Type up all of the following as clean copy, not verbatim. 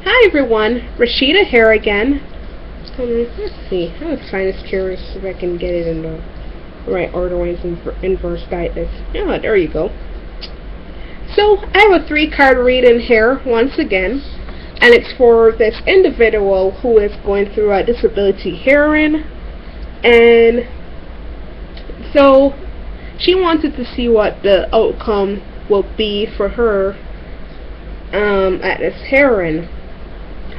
Hi everyone, Rashida here again. Let's see, I was trying to curious if I can get it in the right order when it's inverse like this. Yeah, there you go. So, I have a 3 card reading here once again, and it's for this individual who is going through a disability hearing, and so she wanted to see what the outcome will be for her at this hearing.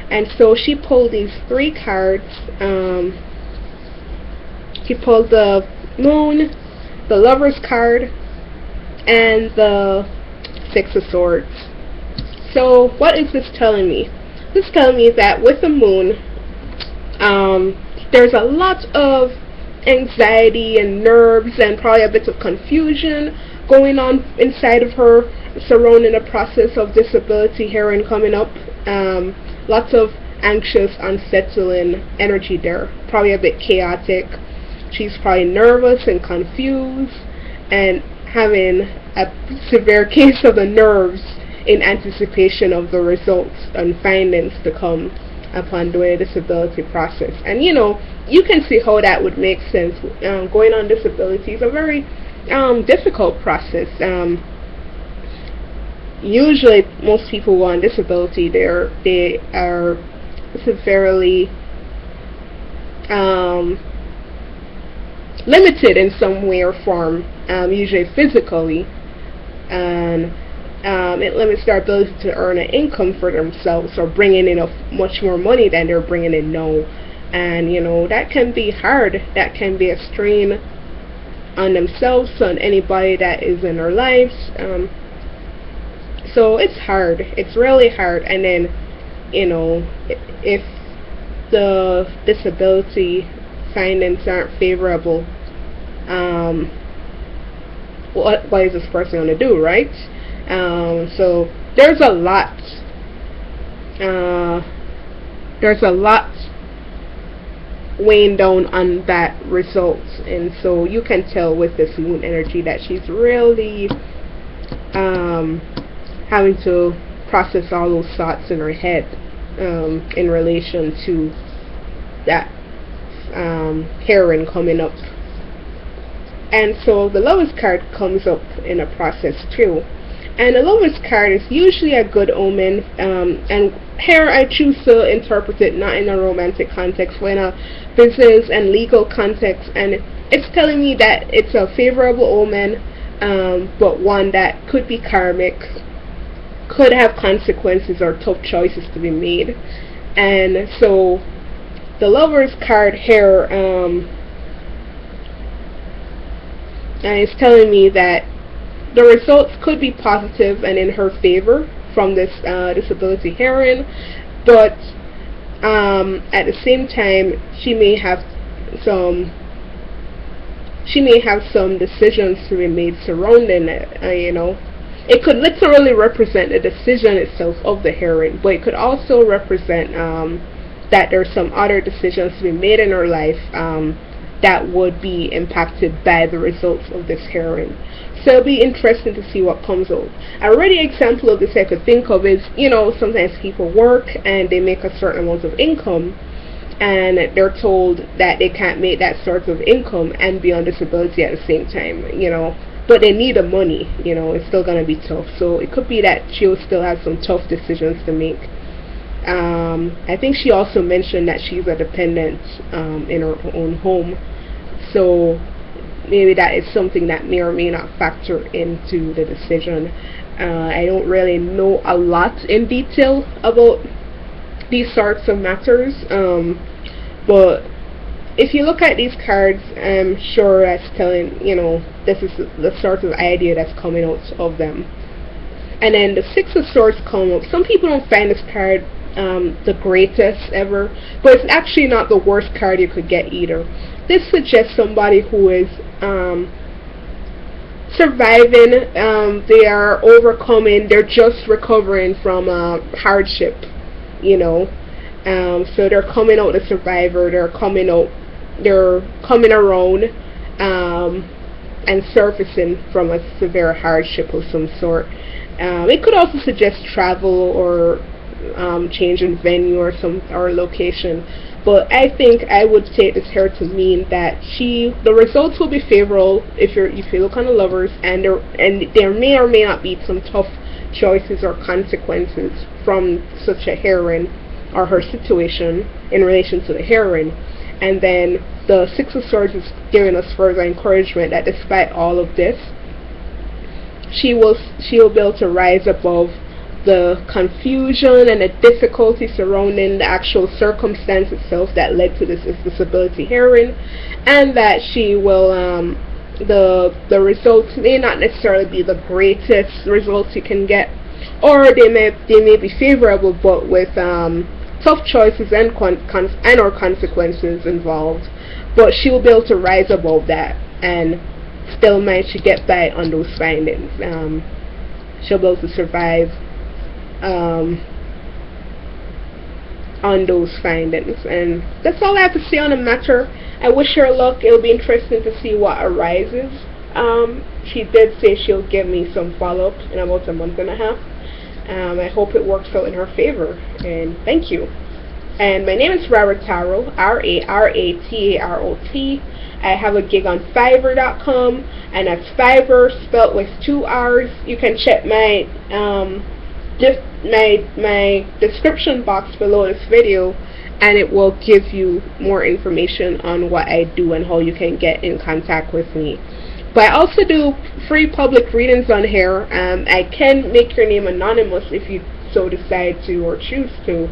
And so she pulled these 3 cards. She pulled the Moon, the Lover's card, and the 6 of Swords. So what is this telling me? This is telling me that with the Moon, there's a lot of anxiety and nerves and probably a bit of confusion going on inside of her surrounding the process of disability hearing coming up. Lots of anxious, unsettling energy there. Probably a bit chaotic. She's probably nervous and confused and having a severe case of the nerves in anticipation of the results and findings to come upon doing a disability process. And you can see how that would make sense. Going on disability is a very difficult process. Usually most people who are on disability, they are severely limited in some way or form, usually physically, and it limits their ability to earn an income for themselves or bringing in much more money than they're bringing in now. And that can be hard. That can be a strain on themselves, on anybody that is in their lives. So it's hard. It's really hard. And then, if the disability findings aren't favorable, what is this person going to do, right? So there's a lot. Weighing down on that result, and so you can tell with this Moon energy that she's really having to process all those thoughts in her head in relation to that hearing coming up. And so the Lover's card comes up in a process too. And the Lover's card is usually a good omen, and here I choose to interpret it not in a romantic context, but in a business and legal context, and it's telling me that it's a favorable omen, but one that could be karmic, could have consequences or tough choices to be made. And so the Lover's card here, and it's telling me that the results could be positive and in her favor from this disability hearing, but at the same time she may have some decisions to be made surrounding it. It could literally represent the decision itself of the hearing, but it could also represent that there's some other decisions to be made in her life that would be impacted by the results of this hearing. So it'll be interesting to see what comes out. A ready example of this I could think of is, sometimes people work and they make a certain amount of income, and they're told that they can't make that sort of income and be on disability at the same time, but they need the money, it's still going to be tough. So it could be that she'll still have some tough decisions to make. I think she also mentioned that she's a dependent in her own home, so maybe that is something that may or may not factor into the decision. I don't really know a lot in detail about these sorts of matters, but if you look at these cards, I'm sure that's telling, this is the sort of idea that's coming out of them. And then the 6 of Swords come up. Some people don't find this card the greatest ever, but it's actually not the worst card you could get either. This suggests somebody who is surviving, they are overcoming, they're just recovering from hardship, so they're coming out a survivor, they're coming around and surfacing from a severe hardship of some sort. It could also suggest travel or change in venue or location. But I think I would take this hair to mean that the results will be favorable if you look on the lovers, and there may or may not be some tough choices or consequences from such a heroine or her situation in relation to the heroine. And then the Six of Swords is giving us further encouragement that despite all of this, she will be able to rise above the confusion and the difficulty surrounding the actual circumstance itself that led to this disability heroine, and that she will the results may not necessarily be the greatest results you can get, or they may be favorable, but with tough choices and or consequences involved. But she will be able to rise above that and still manage to get by on those findings. She'll be able to survive on those findings. And that's all I have to say on the matter. I wish her luck. It'll be interesting to see what arises. She did say she'll give me some follow-up in about a month and a half. I hope it works out in her favor, and thank you. And my name is Rara Tarot, Raratarot. I have a gig on Fiverr.com, and that's Fiverr spelled with 2 R's. You can check my my description box below this video, and it will give you more information on what I do and how you can get in contact with me. But I also do free public readings on here. I can make your name anonymous if you so decide to or choose to.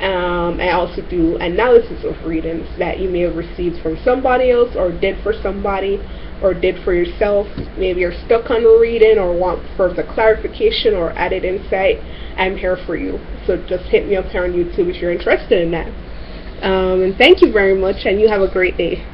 I also do analysis of readings that you may have received from somebody else, or did for somebody, or did for yourself. Maybe you're stuck on a reading or want further clarification or added insight. I'm here for you. So just hit me up here on YouTube if you're interested in that. And thank you very much, and you have a great day.